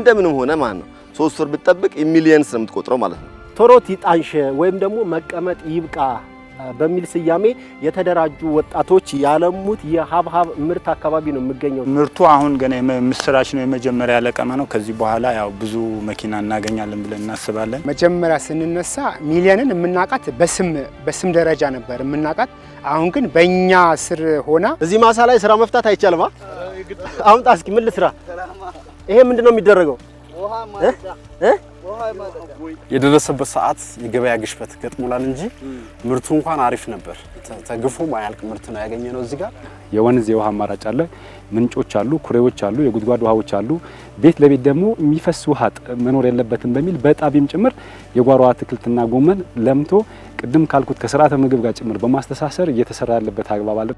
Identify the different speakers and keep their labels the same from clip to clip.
Speaker 1: እንደምንም ሆነ ማለት ነው 3 ወር ብትጠብቅ ሚሊየንስ ነው የምትቆጥረው ማለት ነው።
Speaker 2: ቶሮት ይጣንሽ ወይም ደግሞ መቀመጥ ይብቃ በሚል ስያሜ የተደራጁ ወጣቶች ያለሙት የሀብሀብ ምርት አካባቢ ነው የሚገኘው።
Speaker 3: ምርቱ አሁን ገና ምስራች ነው የመጀመሪያ ለቀማ ነው። ከዚህ በኋላ ያው ብዙ መኪና እናገኛለን ብለን እናስባለን።
Speaker 4: መጀመሪያ ስንነሳ ሚሊየንን የምናቃት በስም ደረጃ ነበር የምናቃት። አሁን ግን በእኛ ስር ሆና
Speaker 2: እዚህ ማሳ ላይ ስራ መፍታት አይቻልም። አሁን ታስኪ ምን ልስራ? ይሄ ምንድነው የሚደረገው?
Speaker 5: የደረሰበት ሰዓት የገበያ ግሽበት ገጥሞላል እንጂ ምርቱ እንኳን አሪፍ ነበር። ተግፎ ማያልቅ ምርት ነው ያገኘነው። እዚህ ጋር
Speaker 6: የወንዝ የውሃ አማራጭ አለ፣ ምንጮች አሉ፣ ኩሬዎች አሉ፣ የጉድጓድ ውሃዎች አሉ። ቤት ለቤት ደግሞ የሚፈስ ውሃ መኖር የለበትም በሚል በጣቢም ጭምር የጓሮ አትክልትና ጎመን ለምቶ ቅድም ካልኩት ከስርዓተ ምግብ ጋር ጭምር በማስተሳሰር እየተሰራ ያለበት አግባብ አለ።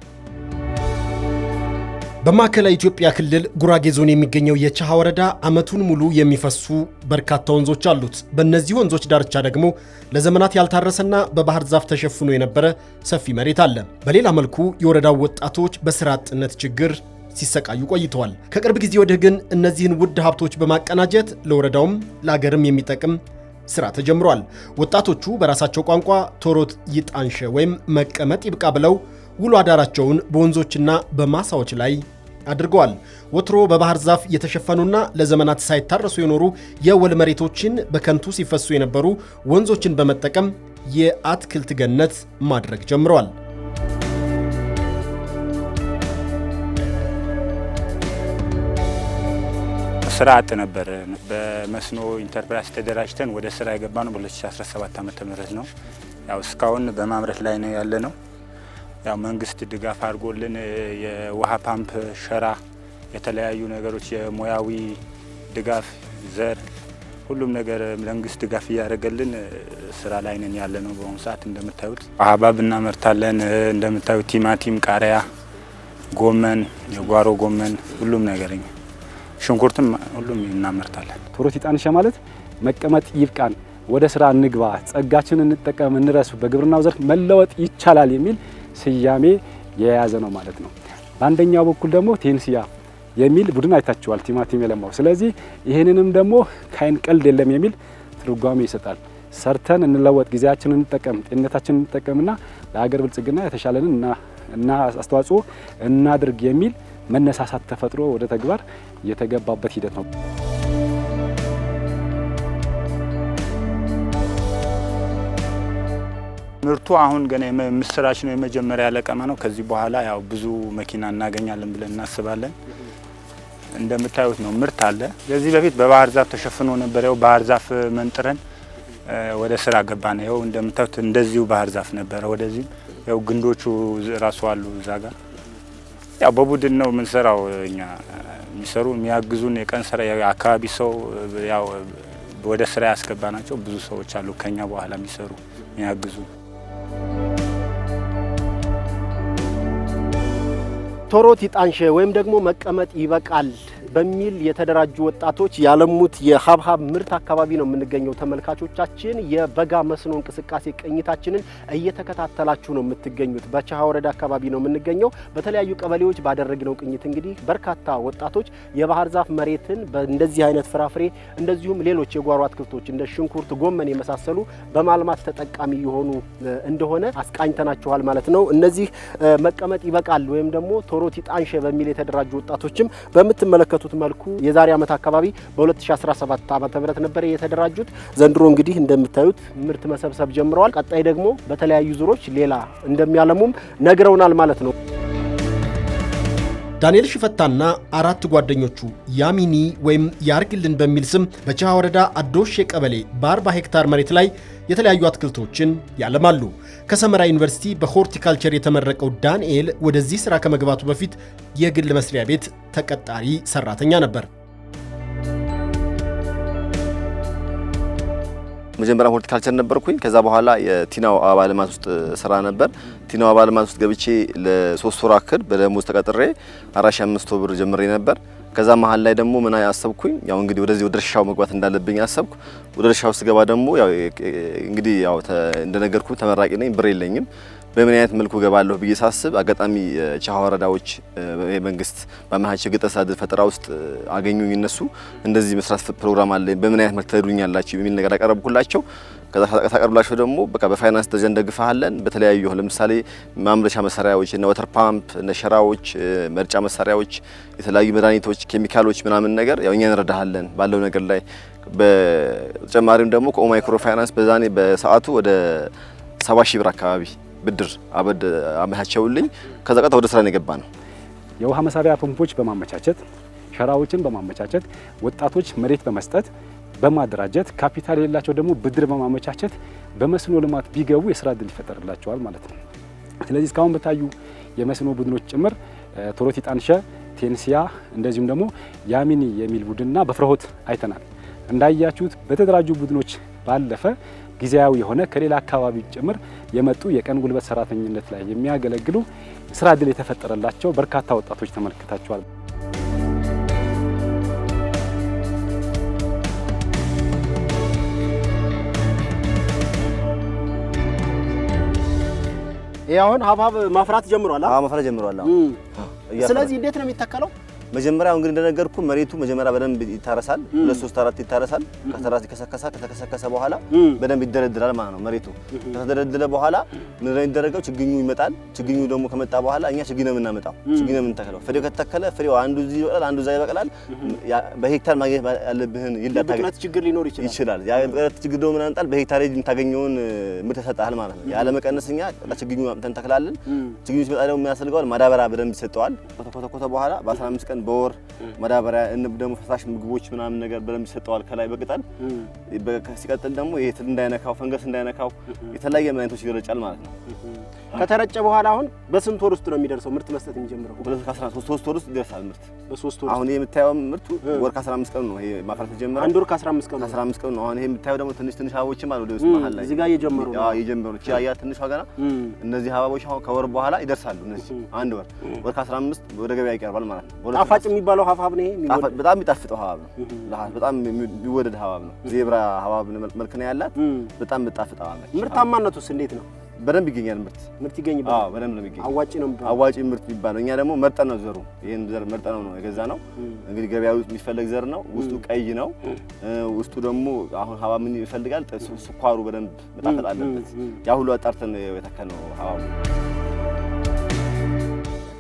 Speaker 7: በማዕከላዊ ኢትዮጵያ ክልል ጉራጌ ዞን የሚገኘው የቻሃ ወረዳ ዓመቱን ሙሉ የሚፈሱ በርካታ ወንዞች አሉት። በእነዚህ ወንዞች ዳርቻ ደግሞ ለዘመናት ያልታረሰና በባህር ዛፍ ተሸፍኖ የነበረ ሰፊ መሬት አለ። በሌላ መልኩ የወረዳው ወጣቶች በስራ አጥነት ችግር ሲሰቃዩ ቆይተዋል። ከቅርብ ጊዜ ወዲህ ግን እነዚህን ውድ ሀብቶች በማቀናጀት ለወረዳውም ለሀገርም የሚጠቅም ስራ ተጀምሯል። ወጣቶቹ በራሳቸው ቋንቋ ቶሮት ይጣንሽ ወይም መቀመጥ ይብቃ ብለው ውሎ አዳራቸውን በወንዞችና በማሳዎች ላይ አድርገዋል። ወትሮ በባህር ዛፍ የተሸፈኑና ለዘመናት ሳይታረሱ የኖሩ የወል መሬቶችን በከንቱ ሲፈሱ የነበሩ ወንዞችን በመጠቀም የአትክልት ገነት ማድረግ ጀምረዋል።
Speaker 3: ስራ አጥ ነበር። በመስኖ ኢንተርፕራይዝ ተደራጅተን ወደ ስራ የገባነው በ2017 ዓ.ም ነው። ያው እስካሁን በማምረት ላይ ነው ያለ ነው። ያው መንግስት ድጋፍ አድርጎልን የውሃ ፓምፕ፣ ሸራ፣ የተለያዩ ነገሮች የሙያዊ ድጋፍ፣ ዘር፣ ሁሉም ነገር መንግስት ድጋፍ እያደረገልን ስራ ላይ ነን ያለ ነው። በአሁኑ ሰዓት እንደምታዩት ሀብሀብ እናመርታለን። እንደምታዩት ቲማቲም፣ ቃሪያ፣ ጎመን፣ የጓሮ ጎመን፣ ሁሉም ነገር ሽንኩርትም ሁሉም እናመርታለን።
Speaker 6: ቶሮት ይጣንሽ ማለት መቀመጥ ይብቃን፣ ወደ ስራ እንግባ፣ ጸጋችንን እንጠቀም፣ እንረሱ፣ በግብርናው ዘርፍ መለወጥ ይቻላል የሚል ስያሜ የያዘ ነው ማለት ነው። በአንደኛው በኩል ደግሞ ቴንሲያ የሚል ቡድን አይታችኋል፣ ቲማቲም የለማው። ስለዚህ ይህንንም ደግሞ ካይን ቀልድ የለም የሚል ትርጓሜ ይሰጣል። ሰርተን እንለወጥ፣ ጊዜያችንን እንጠቀም፣ ጤንነታችንን እንጠቀምና ለሀገር ብልጽግና የተሻለንን እና አስተዋጽኦ እናድርግ የሚል መነሳሳት ተፈጥሮ ወደ ተግባር የተገባበት ሂደት ነው።
Speaker 3: ምርቱ አሁን ገና ምስራች ነው የመጀመሪያ ለቀማ ነው። ከዚህ በኋላ ያው ብዙ መኪና እናገኛለን ብለን እናስባለን። እንደምታዩት ነው ምርት አለ። ከዚህ በፊት በባህር ዛፍ ተሸፍኖ ነበር። ያው ባህር ዛፍ መንጥረን ወደ ስራ ገባን። ያው እንደምታዩት እንደዚሁ ባህር ዛፍ ነበር። ወደዚህ ያው ግንዶቹ ራሱ አሉ እዛ ጋር። ያው በቡድን ነው የምንሰራው። እኛ የሚያግዙን የቀን ስራ የአካባቢ ሰው ያው ወደ ስራ ያስገባናቸው ብዙ ሰዎች አሉ ከኛ በኋላ የሚሰሩ የሚያግዙ።
Speaker 2: ቶሮት ይጣንሽ ወይም ደግሞ መቀመጥ ይበቃል በሚል የተደራጁ ወጣቶች ያለሙት የሀብሀብ ምርት አካባቢ ነው የምንገኘው። ተመልካቾቻችን የበጋ መስኖ እንቅስቃሴ ቅኝታችንን እየተከታተላችሁ ነው የምትገኙት። በቻሃ ወረዳ አካባቢ ነው የምንገኘው። በተለያዩ ቀበሌዎች ባደረግነው ቅኝት እንግዲህ በርካታ ወጣቶች የባህር ዛፍ መሬትን በእንደዚህ አይነት ፍራፍሬ እንደዚሁም ሌሎች የጓሮ አትክልቶች እንደ ሽንኩርት፣ ጎመን የመሳሰሉ በማልማት ተጠቃሚ የሆኑ እንደሆነ አስቃኝተናችኋል ማለት ነው። እነዚህ መቀመጥ ይበቃል ወይም ደግሞ ቶሮት ይጣንሽ በሚል የተደራጁ ወጣቶችም በምትመለከቱ መልኩ የዛሬ ዓመት አካባቢ በ2017 ዓ.ም ነበር የተደራጁት። ዘንድሮ እንግዲህ እንደምታዩት ምርት መሰብሰብ ጀምረዋል። ቀጣይ ደግሞ በተለያዩ ዙሮች ሌላ እንደሚያለሙም ነግረውናል ማለት ነው።
Speaker 7: ዳንኤል ሽፈታና አራት ጓደኞቹ ያሚኒ ወይም ያርግልን በሚል ስም በቻሃ ወረዳ አዶሼ ቀበሌ በ40 ሄክታር መሬት ላይ የተለያዩ አትክልቶችን ያለማሉ። ከሰመራ ዩኒቨርሲቲ በሆርቲካልቸር የተመረቀው ዳንኤል ወደዚህ ስራ ከመግባቱ በፊት የግል መስሪያ ቤት ተቀጣሪ ሰራተኛ ነበር።
Speaker 1: መጀመሪያ ሆርቲካልቸር ነበርኩኝ። ከዛ በኋላ የቲናው አበባ ልማት ውስጥ ስራ ነበር። ቲናው አበባ ልማት ውስጥ ገብቼ ለ3 ወር አክል በደሞዝ ተቀጥሬ 4500 ብር ጀምሬ ነበር። ከዛ መሃል ላይ ደግሞ ምን ያሰብኩኝ ያው እንግዲህ ወደዚህ ወደ እርሻው መግባት እንዳለብኝ አሰብኩ። ወደ እርሻው ስገባ ደግሞ ያው እንግዲህ ያው እንደነገርኩ ተመራቂ ነኝ፣ ብር የለኝም። በምን አይነት መልኩ ገባለሁ ብዬ ሳስብ አጋጣሚ ቻሃ ወረዳዎች መንግስት በመሃቸው ገጠር አስተዳደር ፈጠራ ውስጥ አገኙኝ። እነሱ እንደዚህ መስራት ፕሮግራም አለ በምን አይነት መልኩ ትሄዱኛላችሁ የሚል ነገር አቀረብኩላቸው። ከዛ ታቀርብላችሁ ደግሞ በቃ በፋይናንስ ደረጃ እንደግፋለን በተለያዩ ለምሳሌ ማምረቻ መሳሪያዎች እና ዋተር ፓምፕ እና ሸራዎች መርጫ መሳሪያዎች የተለያዩ መድኃኒቶች ኬሚካሎች ምናምን ነገር ያው እኛ እንረዳሃለን ባለው ነገር ላይ በተጨማሪም ደግሞ ከኦ ማይክሮ ፋይናንስ በዛኔ በሰዓቱ ወደ 70,000 ብር አካባቢ ብድር አመቻቸውልኝ። ከዛ ቀጥታ ወደ ስራ ነው የገባ ነው።
Speaker 6: የውሃ መሳሪያ ፖምፖች በማመቻቸት ሸራዎችን በማመቻቸት ወጣቶች መሬት በመስጠት በማደራጀት ካፒታል የሌላቸው ደግሞ ብድር በማመቻቸት በመስኖ ልማት ቢገቡ የስራ እድል ይፈጠርላቸዋል ማለት ነው። ስለዚህ እስካሁን በታዩ የመስኖ ቡድኖች ጭምር ቶሮቲ ጣንሸ፣ ቴንሲያ እንደዚሁም ደግሞ ያሚኒ የሚል ቡድንና በፍርሆት አይተናል። እንዳያችሁት በተደራጁ ቡድኖች ባለፈ ጊዜያዊ የሆነ ከሌላ አካባቢ ጭምር የመጡ የቀን ጉልበት ሰራተኝነት ላይ የሚያገለግሉ ስራ እድል የተፈጠረላቸው በርካታ ወጣቶች ተመልክታቸዋል።
Speaker 2: አሁን ሀብሀብ ማፍራት ጀምሯል።
Speaker 1: ማፍራት ጀምሯል።
Speaker 2: ስለዚህ እንዴት ነው የሚተከለው?
Speaker 1: መጀመሪያ እንግዲህ እንደነገርኩ መሬቱ መጀመሪያ በደንብ ይታረሳል። 2 3 4 ይታረሳል። ከተከሰከሰ በኋላ በደንብ ይደረድራል ማለት ነው። መሬቱ ከተደረደረ በኋላ ምን ላይ ይደረጋው? ችግኙ ይመጣል። ችግኙ ደግሞ ከመጣ በኋላ እኛ ችግኝ ነው የምናመጣው። ችግኝ ነው የምንተክለው። ፍሬው ከተተከለ ፍሬው አንዱ እዚህ ይበቅላል፣ አንዱ እዛ ይበቅላል። በሄክታር ማግኘት ያለብህን
Speaker 2: የብቅለት ችግር ሊኖር
Speaker 1: ይችላል። ያ የብቅለት ችግር ደግሞ ምን አንጣል በሄክታር የምታገኘውን ምርት ተሰጣል ማለት ነው። ያለ መቀነስኛ ችግኙ አምጥተን እንተክላለን። ችግኙ ሲመጣ ደግሞ የሚያስፈልገው ማዳበሪያ በደንብ ይሰጠዋል። ከተኮተኮተ በኋላ በ15 ቀን በወር ማዳበሪያ ደግሞ ፈሳሽ ምግቦች ምናምን ነገር በደንብ ይሰጠዋል ከላይ በቅጠል። ሲቀጥል ደግሞ ይሄ ትል እንዳይነካው ፈንገስ እንዳይነካው የተለያየ መድኃኒቶች ይረጫል ማለት ነው።
Speaker 2: ከተረጨ በኋላ አሁን በስንት ወር ውስጥ ነው የሚደርሰው ምርት መስጠት የሚጀምረው?
Speaker 1: በ3 ወር ውስጥ ይደርሳል ምርት።
Speaker 2: በ3 ወር
Speaker 1: አሁን የምታየው ምርቱ ወር ከ15 ቀን ነው። ይሄ ማፍራት ተጀመረ
Speaker 2: አንድ ወር ከ15 ቀን ነው።
Speaker 1: 15 ቀን ነው። አሁን ይሄ የምታየው ደግሞ ትንሽ አበቦችም አሉ ወደ ውስጥ መሀል ላይ
Speaker 2: እዚህ ጋር እየጀመሩ ነው።
Speaker 1: እየጀመሩ ያ ትንሽ ዋጋ እነዚህ አበቦች አሁን ከወር በኋላ ይደርሳሉ። እነዚህ አንድ ወር ከ15 ወደ ገበያ ይቀርባል ማለት ነው።
Speaker 2: ጣፋጭ የሚባለው ሀብሀብ ነው። ይሄ
Speaker 1: በጣም የሚጣፍጠው ሀብሀብ ነው። በጣም የሚወደድ ሀብሀብ ነው። ዜብራ ሀብሀብ መልክ ነው ያላት። በጣም የምጣፍጥ ሀብሀብ ነው።
Speaker 2: ምርታማነቱስ እንዴት ነው?
Speaker 1: በደንብ ይገኛል። ምርት
Speaker 2: ይገኝበታል።
Speaker 1: አዎ በደንብ ነው የሚገኝ።
Speaker 2: አዋጪ ነው የሚባለው።
Speaker 1: አዋጪ ምርት የሚባለው እኛ ደግሞ መርጠን ነው ዘሩ። ይሄን ዘር መርጠን ነው የገዛ ነው። እንግዲህ ገበያ ውስጥ የሚፈለግ ዘር ነው። ውስጡ ቀይ ነው። ውስጡ ደግሞ አሁን ሀብሀብ ምን ይፈልጋል? ስኳሩ በደንብ መጣፈጥ አለበት። ያ ሁሉ አጣርተን የተከልነው ሀብሀብ ነው።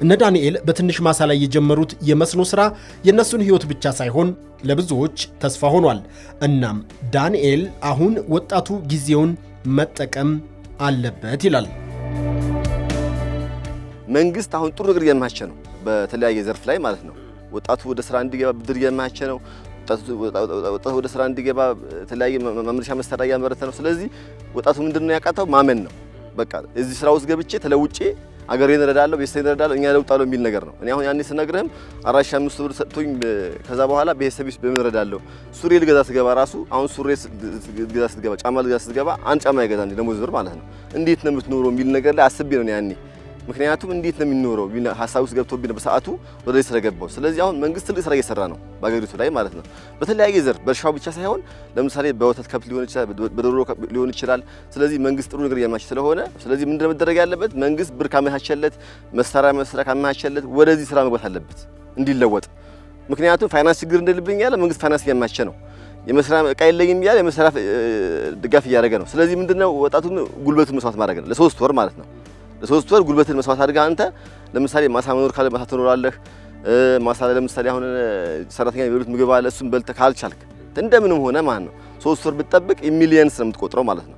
Speaker 7: እነ ዳንኤል በትንሽ ማሳ ላይ የጀመሩት የመስኖ ስራ የነሱን ህይወት ብቻ ሳይሆን ለብዙዎች ተስፋ ሆኗል። እናም ዳንኤል አሁን ወጣቱ ጊዜውን መጠቀም አለበት ይላል።
Speaker 1: መንግስት አሁን ጥሩ ነገር እያመቻቸ ነው፣ በተለያየ ዘርፍ ላይ ማለት ነው። ወጣቱ ወደ ስራ እንዲገባ ብድር እያመቻቸ ነው። ወጣቱ ወደ ስራ እንዲገባ የተለያየ ማምረቻ መሳሪያ እያመረተ ነው። ስለዚህ ወጣቱ ምንድነው ያቃተው? ማመን ነው። በቃ እዚህ ስራ ውስጥ ገብቼ ተለውጬ አገሬን እረዳለሁ፣ ቤተሰቤን እረዳለሁ፣ እኛ ለውጣለሁ የሚል ነገር ነው። እኔ አሁን ያኔ ስነግርህም 4,500 ብር ሰጥቶኝ ከዛ በኋላ ቤተሰቤስ በምን እረዳለሁ? ሱሪ ልገዛ ስገባ ራሱ አሁን ሱሪ ልገዛ ስትገባ ጫማ ልገዛ ስትገባ አንድ ጫማ አይገዛም ደሞዝ ብር ማለት ነው። እንዴት ነው የምትኖረው የሚል ነገር ላይ አስቤ ነው ያኔ። ምክንያቱም እንዴት ነው የሚኖረው ሀሳብ ውስጥ ገብቶብኝ በሰዓቱ ወደዚህ ስለገባው። ስለዚህ አሁን መንግስት ትልቅ ስራ እየሰራ ነው በአገሪቱ ላይ ማለት ነው። በተለያየ ዘርፍ በእርሻው ብቻ ሳይሆን ለምሳሌ በወተት ከብት ሊሆን ይችላል፣ በዶሮ ሊሆን ይችላል። ስለዚህ መንግስት ጥሩ ነገር እያመቻቸ ስለሆነ ስለዚህ ምንድነው መደረግ ያለበት? መንግስት ብር ካመቻቸለት መሳሪያ ካመቻቸለት ወደዚህ ስራ መግባት አለበት እንዲለወጥ። ምክንያቱም ፋይናንስ ችግር እንደልብኝ ያለ መንግስት ፋይናንስ እያመቻቸ ነው። የመስሪያ ዕቃ የለኝም ያለ የመስሪያ ድጋፍ እያደረገ ነው። ስለዚህ ምንድነው ወጣቱን ጉልበቱን መስዋዕት ማድረግ ነው ለ3 ወር ማለት ነው። ለ3 ወር ጉልበትን መስዋዕት አድርገህ አንተ ለምሳሌ ማሳ መኖር ካለ ማሳ ትኖራለህ። ማሳ ላይ ለምሳሌ አሁን ሰራተኛ የሚበሉት ምግብ አለ። እሱን በልተህ ካልቻልክ እንደምንም ሆነ ማለት ነው 3 ወር ብትጠብቅ ሚሊየንስ ነው የምትቆጥረው ማለት ነው።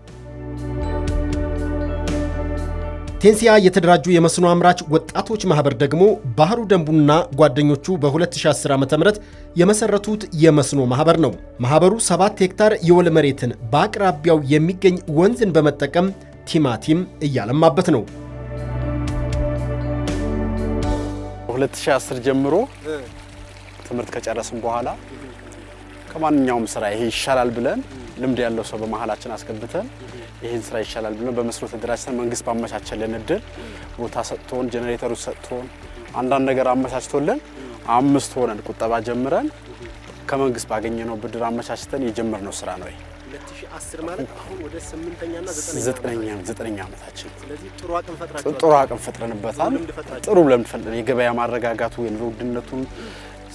Speaker 7: ቴንሲያ የተደራጁ የመስኖ አምራች ወጣቶች ማህበር ደግሞ ባህሩ ደንቡና ጓደኞቹ በ2010 ዓ.ም የመሰረቱት የመስኖ ማህበር ነው። ማህበሩ 7 ሄክታር የወል መሬትን በአቅራቢያው የሚገኝ ወንዝን በመጠቀም ቲማቲም እያለማበት ነው።
Speaker 5: 2010 ጀምሮ ትምህርት ከጨረስን በኋላ ከማንኛውም ስራ ይሄ ይሻላል ብለን ልምድ ያለው ሰው በመሃላችን አስገብተን ይሄን ስራ ይሻላል ብለን በመስኖ ተደራጅተን መንግስት ባመቻቸልን እድል ቦታ ሰጥቶን ጄኔሬተሮች ሰጥቶን አንዳንድ ነገር አመቻችቶልን 5 ሆነን ቁጠባ ጀምረን ከመንግስት ባገኘነው ብድር አመቻችተን የጀመርነው ስራ ነው።
Speaker 2: 2010 ማለት አሁን ወደ 8ኛ እና
Speaker 5: 9ኛ ዓመታችን።
Speaker 2: ስለዚህ ጥሩ አቅም ፈጥራችኋል።
Speaker 5: ጥሩ አቅም ፈጥረንበታል። ጥሩ ልምድ ፈጥረን የገበያ ማረጋጋቱ የኑሮ ውድነቱን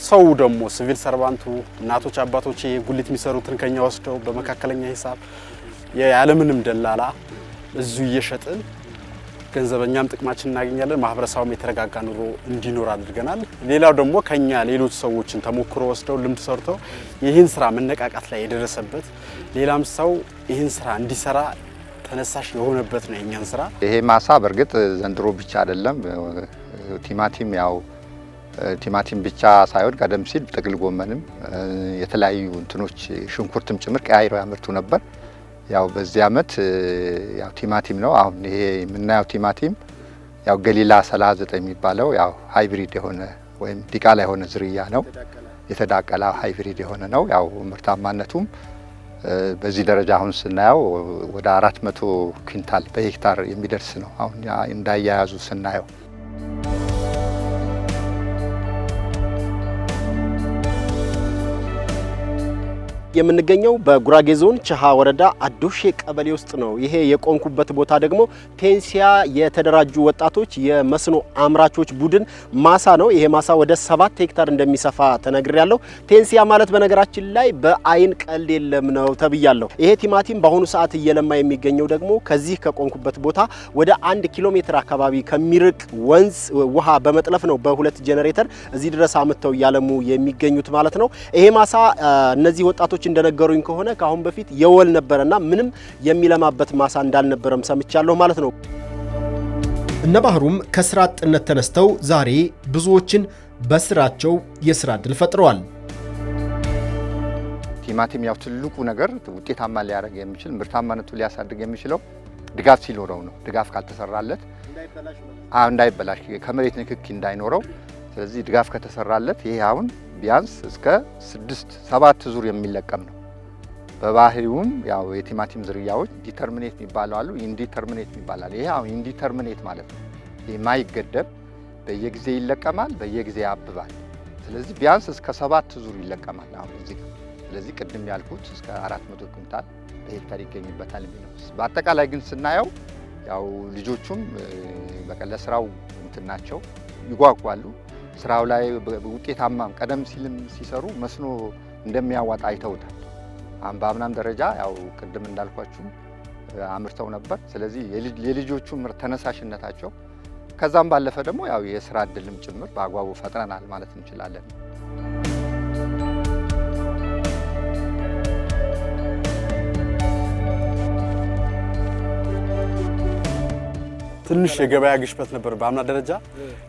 Speaker 5: ሰው ደግሞ ሲቪል ሰርቫንቱ እናቶች አባቶች የጉሊት የሚሰሩትን ከኛ ወስደው በመካከለኛ ሂሳብ ያለምንም ደላላ እዙ እየሸጥን ገንዘበኛም ጥቅማችን እናገኛለን። ማህበረሰቡም የተረጋጋ ኑሮ እንዲኖር አድርገናል። ሌላው ደግሞ ከኛ ሌሎች ሰዎችን ተሞክሮ ወስደው ልምድ ሰርተው ይህን ስራ መነቃቃት ላይ የደረሰበት ሌላም ሰው ይህን ስራ እንዲሰራ ተነሳሽ የሆነበት ነው የኛን ስራ።
Speaker 8: ይሄ ማሳ በርግጥ ዘንድሮ ብቻ አይደለም። ቲማቲም ብቻ ሳይሆን ቀደም ሲል ጥቅል ጎመንም የተለያዩ እንትኖች ሽንኩርትም ጭምር ቀያይረው ያመርቱ ነበር። ያው በዚህ አመት ያው ቲማቲም ነው። አሁን ይሄ የምናየው ቲማቲም ያው ገሊላ 39 የሚባለው ያው ሃይብሪድ የሆነ ወይም ዲቃላ የሆነ ዝርያ ነው። የተዳቀለ ሃይብሪድ የሆነ ነው። ያው ምርታማነቱም በዚህ ደረጃ አሁን ስናየው ወደ 400 ኩንታል በሄክታር የሚደርስ ነው። አሁን እንዳያያዙ ስናየው
Speaker 2: የምንገኘው በጉራጌ ዞን ቸሃ ወረዳ አዶሼ ቀበሌ ውስጥ ነው። ይሄ የቆንኩበት ቦታ ደግሞ ቴንሲያ የተደራጁ ወጣቶች የመስኖ አምራቾች ቡድን ማሳ ነው። ይሄ ማሳ ወደ 7 ሄክታር እንደሚሰፋ ተነግሬያለሁ። ቴንሲያ ማለት በነገራችን ላይ በአይን ቀልድ የለም ነው ተብያለሁ። ይሄ ቲማቲም በአሁኑ ሰዓት እየለማ የሚገኘው ደግሞ ከዚህ ከቆንኩበት ቦታ ወደ 1 ኪሎ ሜትር አካባቢ ከሚርቅ ወንዝ ውሃ በመጥለፍ ነው በ2 ጄኔሬተር እዚህ ድረስ አምጥተው እያለሙ የሚገኙት ማለት ነው። ይሄ ማሳ እነዚህ ወጣቶች እንደነገሩኝ ከሆነ ከአሁን በፊት የወል ነበርና ምንም የሚለማበት ማሳ እንዳልነበረም ሰምቻለሁ ማለት ነው።
Speaker 7: እነ ባህሩም ከስራ አጥነት ተነስተው ዛሬ ብዙዎችን በስራቸው የስራ እድል ፈጥረዋል።
Speaker 8: ቲማቲም ያው ትልቁ ነገር ውጤታማ ሊያደርግ የሚችል ምርታማነቱ ሊያሳድግ የሚችለው ድጋፍ ሲኖረው ነው። ድጋፍ ካልተሰራለት እንዳይበላሽ ከመሬት ንክኪ እንዳይኖረው፣ ስለዚህ ድጋፍ ከተሰራለት ይሄ አሁን ቢያንስ እስከ 6-7 ዙር የሚለቀም ነው። በባህሪውም ያው የቲማቲም ዝርያዎች ዲተርሚኔት የሚባሉ አሉ፣ ኢንዲተርሚኔት የሚባላል። ይሄ አሁን ኢንዲተርሚኔት ማለት ነው። የማይገደብ በየጊዜ ይለቀማል፣ በየጊዜ ያብባል። ስለዚህ ቢያንስ እስከ 7 ዙር ይለቀማል አሁን እዚህ ጋር። ስለዚህ ቅድም ያልኩት እስከ 400 ኩንታል በሄክታር ይገኝበታል የሚለው። በአጠቃላይ ግን ስናየው ያው ልጆቹም በቀለ ስራው እንትናቸው ይጓጓሉ። ስራው ላይ ውጤታማም ቀደም ሲልም ሲሰሩ መስኖ እንደሚያዋጣ አይተውታል። በአምናም ደረጃ ያው ቅድም እንዳልኳችሁ አምርተው ነበር። ስለዚህ የልጆቹ ምርት ተነሳሽነታቸው ከዛም ባለፈ ደግሞ ያው የስራ እድልም ጭምር በአግባቡ ፈጥረናል ማለት እንችላለን።
Speaker 5: ትንሽ የገበያ ግሽበት ነበር በአምና ደረጃ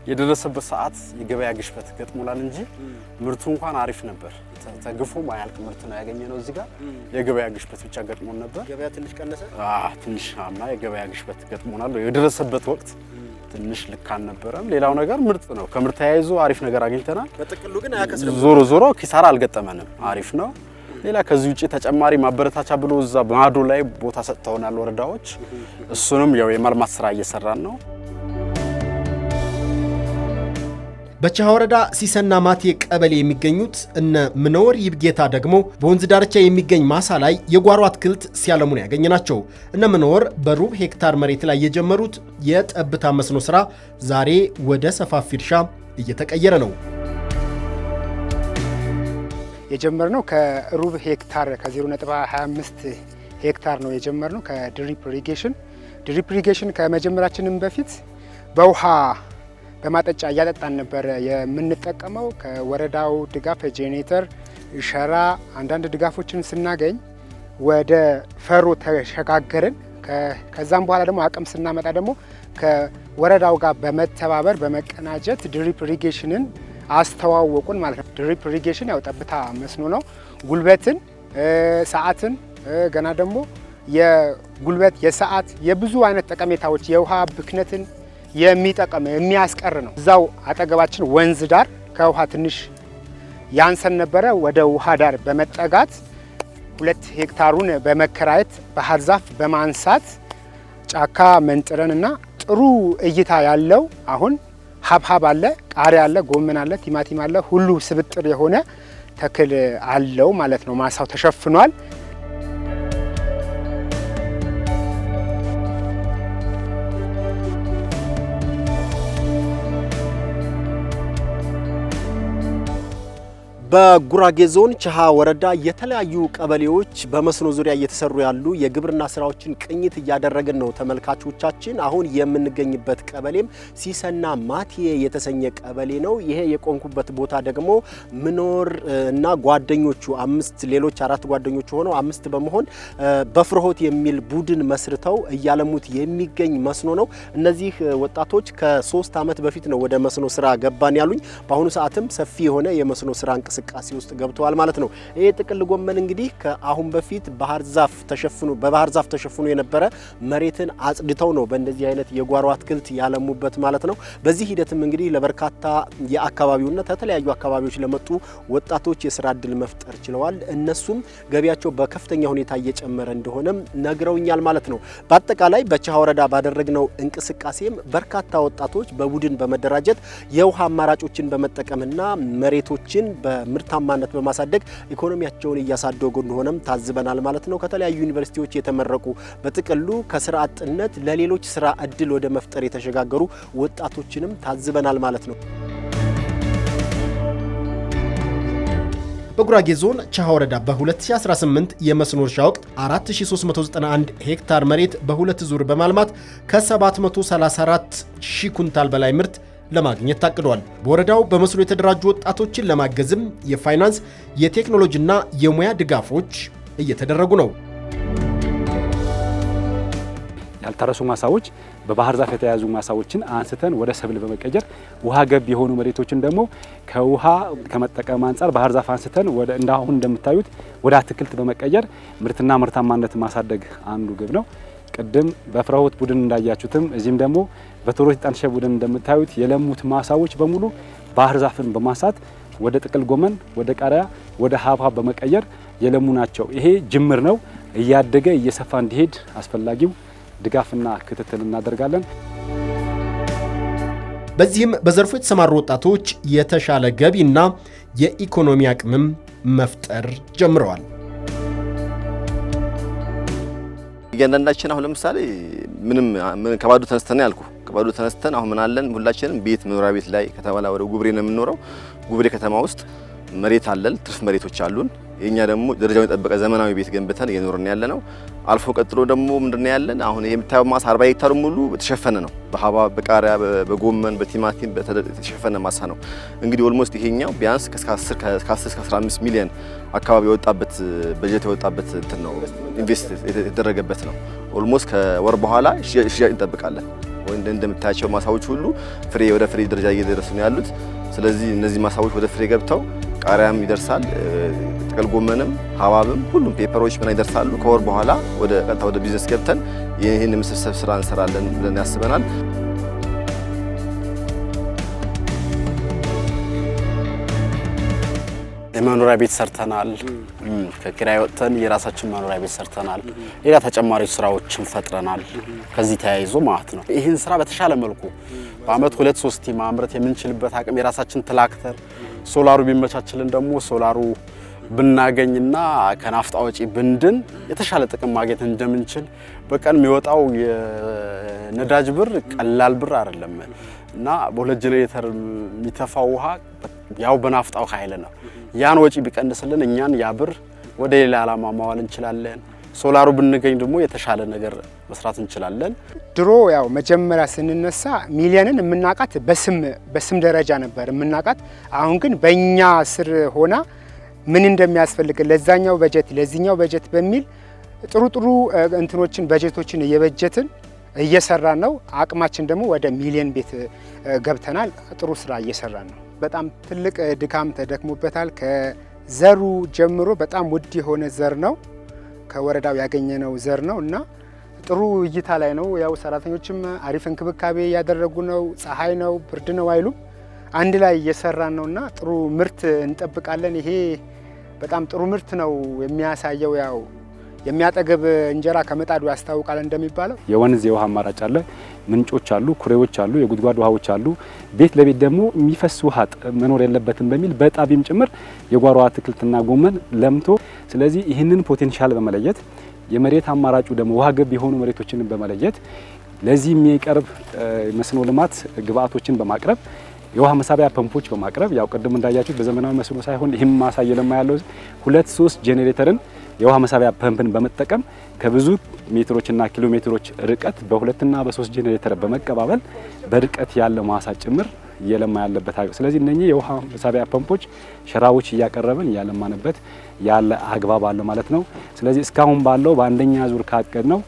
Speaker 5: የደረሰበት ሰዓት የገበያ ግሽበት ገጥሞላል እንጂ ምርቱ እንኳን አሪፍ ነበር። ተግፎ ማያልቅ ምርት ነው ያገኘነው። እዚህ ጋር የገበያ ግሽበት ብቻ ገጥሞን ነበር።
Speaker 2: ገበያ ትንሽ ቀነሰ።
Speaker 5: ትንሽ አምና የገበያ ግሽበት ገጥሞናል። የደረሰበት ወቅት ትንሽ ልክ አልነበረም። ሌላው ነገር ምርጥ ነው። ከምርት ተያይዞ አሪፍ ነገር አግኝተናል።
Speaker 2: በጥቅሉ ግን አያከስርም።
Speaker 5: ዞሮ ኪሳራ አልገጠመንም። አሪፍ ነው። ሌላ ከዚህ ውጪ ተጨማሪ ማበረታቻ ብሎ እዛ ማዶ ላይ ቦታ ሰጥተውናል ወረዳዎች። እሱንም ያው የማልማት ስራ እየሰራን ነው።
Speaker 7: በቸሃ ወረዳ ሲሰና ማቴ ቀበሌ የሚገኙት እነ ምነወር ይብጌታ ደግሞ በወንዝ ዳርቻ የሚገኝ ማሳ ላይ የጓሮ አትክልት ሲያለሙን ያገኘናቸው። እነ ምነወር በሩብ ሄክታር መሬት ላይ የጀመሩት የጠብታ መስኖ ስራ ዛሬ ወደ ሰፋፊ እርሻ እየተቀየረ ነው።
Speaker 4: የጀመርነው ከሩብ ሄክታር ከ0.25 ሄክታር ነው የጀመርነው ከድሪፕ ኢሪጌሽን ከመጀመራችንም በፊት በውሃ በማጠጫ እያጠጣን ነበር የምንጠቀመው። ከወረዳው ድጋፍ ጄኔሬተር፣ ሸራ፣ አንዳንድ ድጋፎችን ስናገኝ ወደ ፈሮ ተሸጋገርን። ከዛም በኋላ ደግሞ አቅም ስናመጣ ደግሞ ከወረዳው ጋር በመተባበር በመቀናጀት ድሪፕ ኢሪጌሽንን አስተዋወቁን ማለት ነው። ድሪፕ ኢሪጌሽን ያው ጠብታ መስኖ ነው። ጉልበትን፣ ሰዓትን ገና ደግሞ የጉልበት የሰዓት የብዙ አይነት ጠቀሜታዎች የውሃ ብክነትን የሚያስቀር ነው። እዛው አጠገባችን ወንዝ ዳር ከውሃ ትንሽ ያንሰን ነበረ። ወደ ውሃ ዳር በመጠጋት 2 ሄክታሩን በመከራየት ባህር ዛፍ በማንሳት ጫካ መንጥረንና ጥሩ እይታ ያለው አሁን ሀብሀብ አለ፣ ቃሪያ አለ፣ ጎመን አለ፣ ቲማቲም አለ፣ ሁሉ ስብጥር የሆነ ተክል አለው ማለት ነው። ማሳው ተሸፍኗል።
Speaker 2: በጉራጌ ዞን ቸሃ ወረዳ የተለያዩ ቀበሌዎች በመስኖ ዙሪያ እየተሰሩ ያሉ የግብርና ስራዎችን ቅኝት እያደረግን ነው ተመልካቾቻችን። አሁን የምንገኝበት ቀበሌም ሲሰና ማቲዬ የተሰኘ ቀበሌ ነው። ይሄ የቆንኩበት ቦታ ደግሞ ምኖር እና ጓደኞቹ ሌሎች 4 ጓደኞቹ ሆነው 5 በመሆን በፍርሆት የሚል ቡድን መስርተው እያለሙት የሚገኝ መስኖ ነው። እነዚህ ወጣቶች ከ3 ዓመት በፊት ነው ወደ መስኖ ስራ ገባን ያሉኝ። በአሁኑ ሰዓትም ሰፊ የሆነ የመስኖ ስራ እንቅስቃሴ ውስጥ ገብተዋል ማለት ነው። ይሄ ጥቅል ጎመን እንግዲህ ከአሁን በፊት በባህር ዛፍ ተሸፍኖ የነበረ መሬትን አጽድተው ነው በእንደዚህ አይነት የጓሮ አትክልት ያለሙበት ማለት ነው። በዚህ ሂደትም እንግዲህ ለበርካታ የአካባቢውና ከተለያዩ አካባቢዎች ለመጡ ወጣቶች የስራ እድል መፍጠር ችለዋል። እነሱም ገቢያቸው በከፍተኛ ሁኔታ እየጨመረ እንደሆነም ነግረውኛል ማለት ነው። በአጠቃላይ በቸሃ ወረዳ ባደረግነው እንቅስቃሴም በርካታ ወጣቶች በቡድን በመደራጀት የውሃ አማራጮችን በመጠቀምና መሬቶችን በምርታማነት በማሳደግ ኢኮኖሚያቸውን እያሳደጉ እንደሆነም ታዝበናል ማለት ነው። ከተለያዩ ዩኒቨርሲቲዎች የተመረቁ በጥቅሉ ከስራ አጥነት ለሌሎች ስራ እድል ወደ መፍጠር የተሸጋገሩ ወጣቶችንም ታዝበናል ማለት ነው።
Speaker 7: በጉራጌ ዞን ቸሃ ወረዳ በ2018 የመስኖ እርሻ ወቅት 4391 ሄክታር መሬት በሁለት ዙር በማልማት ከ734 ሺህ ኩንታል በላይ ምርት ለማግኘት ታቅዷል። በወረዳው በመስኖ የተደራጁ ወጣቶችን ለማገዝም የፋይናንስ የቴክኖሎጂና የሙያ ድጋፎች እየተደረጉ ነው።
Speaker 6: ያልታረሱ ማሳዎች በባህር ዛፍ የተያዙ ማሳዎችን አንስተን ወደ ሰብል በመቀየር ውሃ ገብ የሆኑ መሬቶችን ደግሞ ከውሃ ከመጠቀም አንጻር ባህር ዛፍ አንስተን እንዳሁን እንደምታዩት ወደ አትክልት በመቀየር ምርትና ምርታማነት ማሳደግ አንዱ ግብ ነው። ቅድም በፍርሆት ቡድን እንዳያችሁትም እዚህም ደግሞ በቶሮት ጣንሸ ቡድን እንደምታዩት የለሙት ማሳዎች በሙሉ ባህር ዛፍን በማሳት ወደ ጥቅል ጎመን፣ ወደ ቃሪያ፣ ወደ ሀብሀብ በመቀየር የለሙ ናቸው። ይሄ ጅምር ነው። እያደገ እየሰፋ እንዲሄድ አስፈላጊው ድጋፍና ክትትል እናደርጋለን።
Speaker 7: በዚህም በዘርፉ የተሰማሩ ወጣቶች የተሻለ ገቢና የኢኮኖሚ አቅምም መፍጠር ጀምረዋል።
Speaker 1: እያንዳንዳችን አሁን ለምሳሌ ምንም ከባዶ ተነስተን ያልኩ ከባዶ ተነስተን አሁን ምን አለን ሁላችንም ቤት መኖሪያ ቤት ላይ ከተማ ላይ ወደ ጉብሬ ነው የምንኖረው። ጉብሬ ከተማ ውስጥ መሬት አለን፣ ትርፍ መሬቶች አሉን። የኛ ደግሞ ደረጃውን የጠበቀ ዘመናዊ ቤት ገንብተን እየኖርን ያለ ነው። አልፎ ቀጥሎ ደግሞ ምንድነው ያለን አሁን ይሄ የምታየው ማሳ 40 ሄክታር ሙሉ ተሸፈነ ነው። በሀብሀብ፣ በቃሪያ፣ በጎመን፣ በቲማቲም የተሸፈነ ማሳ ነው። እንግዲህ ኦልሞስት ይሄኛው ቢያንስ ከ10 እስከ 15 ሚሊዮን አካባቢ የወጣበት በጀት የወጣበት እንትን ነው፣ ኢንቨስት የተደረገበት ነው። ኦልሞስት ከወር በኋላ ሽያጭ እንጠብቃለን። ወይ እንደምታያቸው ማሳዎች ሁሉ ወደ ፍሬ ደረጃ እየደረሱ ነው ያሉት። ስለዚህ እነዚህ ማሳዎች ወደ ፍሬ ገብተው ቃሪያም ይደርሳል፣ ጥቅል ጎመንም ሀብሀብም ሁሉም ፔፐሮች ምን ይደርሳሉ። ከወር በኋላ ቀጥታ ወደ ቢዝነስ ገብተን ይህን የመሰብሰብ ስራ እንሰራለን ብለን ያስበናል።
Speaker 5: የመኖሪያ ቤት ሰርተናል። ከኪራይ ወጥተን የራሳችን መኖሪያ ቤት ሰርተናል። ሌላ ተጨማሪ ስራዎችን ፈጥረናል። ከዚህ ተያይዞ ማለት ነው ይህን ስራ በተሻለ መልኩ በአመት 2-3 ማምረት የምንችልበት አቅም የራሳችን ትራክተር ሶላሩ ቢመቻችልን ደግሞ ሶላሩ ብናገኝና ከናፍጣ ወጪ ብንድን የተሻለ ጥቅም ማግኘት እንደምንችል በቀን የሚወጣው የነዳጅ ብር ቀላል ብር አይደለም እና በ2 ጄኔሬተር የሚተፋው ውሃ ያው በናፍጣው ኃይል ነው። ያን ወጪ ቢቀንስልን እኛን ያ ብር ወደ ሌላ ዓላማ ማዋል እንችላለን። ሶላሩ ብንገኝ ደግሞ የተሻለ ነገር መስራት እንችላለን።
Speaker 4: ድሮ ያው መጀመሪያ ስንነሳ ሚሊዮንን የምናቃት በስም ደረጃ ነበር የምናቃት። አሁን ግን በእኛ ስር ሆና ምን እንደሚያስፈልግ ለዛኛው በጀት ለዚህኛው በጀት በሚል ጥሩ እንትኖችን በጀቶችን እየበጀትን እየሰራን ነው። አቅማችን ደግሞ ወደ ሚሊዮን ቤት ገብተናል። ጥሩ ስራ እየሰራን ነው። በጣም ትልቅ ድካም ተደክሞበታል። ከዘሩ ጀምሮ በጣም ውድ የሆነ ዘር ነው። ከወረዳው ያገኘነው ዘር ነው እና ጥሩ እይታ ላይ ነው። ያው ሰራተኞችም አሪፍ እንክብካቤ ያደረጉ ነው። ፀሐይ ነው ብርድ ነው አይሉም። አንድ ላይ እየሰራን ነውና ጥሩ ምርት እንጠብቃለን። ይሄ በጣም ጥሩ ምርት ነው የሚያሳየው። ያው የሚያጠግብ እንጀራ ከመጣዱ ያስታውቃል እንደሚባለው።
Speaker 6: የወንዝ የውሃ አማራጭ አለ፣ ምንጮች አሉ፣ ኩሬዎች አሉ፣ የጉድጓድ ውሃዎች አሉ። ቤት ለቤት ደግሞ የሚፈስ ውሃ መኖር የለበትም በሚል በጣቢም ጭምር የጓሮ አትክልትና ጎመን ለምቶ፣ ስለዚህ ይህንን ፖቴንሻል በመለየት የመሬት አማራጩ ደግሞ ውሃ ገብ የሆኑ መሬቶችን በመለየት ለዚህ የሚቀርብ መስኖ ልማት ግብአቶችን በማቅረብ የውሃ መሳቢያ ፐምፖች በማቅረብ ያው ቅድም እንዳያችሁት በዘመናዊ መስኖ ሳይሆን ይህም ማሳ እየለማ ያለው 2-3 ጄኔሬተርን የውሃ መሳቢያ ፐምፕን በመጠቀም ከብዙ ሜትሮችና ኪሎ ሜትሮች ርቀት በ2 እና በ3 ጄኔሬተር በመቀባበል በርቀት ያለ ማሳ ጭምር እየለማ ያለበት አግባብ። ስለዚህ እነኚህ የውሃ መሳቢያ ፐምፖች ሸራዎች እያቀረብን እያለማንበት ያለ አግባብ አለ ማለት ነው። ስለዚህ እስካሁን ባለው በአንደኛ ዙር ካቀድ ነው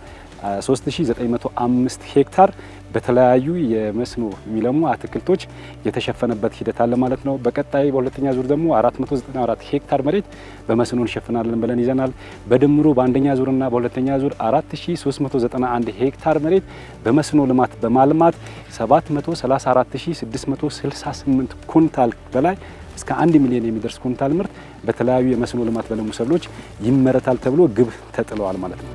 Speaker 6: 3905 ሄክታር በተለያዩ የመስኖ የሚለሙ አትክልቶች የተሸፈነበት ሂደት አለ ማለት ነው። በቀጣይ በሁለተኛ ዙር ደግሞ 494 ሄክታር መሬት በመስኖ እንሸፍናለን ብለን ይዘናል። በድምሩ በአንደኛ ዙርና በሁለተኛ ዙር 4391 ሄክታር መሬት በመስኖ ልማት በማልማት 734668 ኩንታል በላይ እስከ 1 ሚሊዮን የሚደርስ ኩንታል ምርት በተለያዩ የመስኖ ልማት በለሙ ሰብሎች ይመረታል ተብሎ ግብ ተጥለዋል ማለት ነው።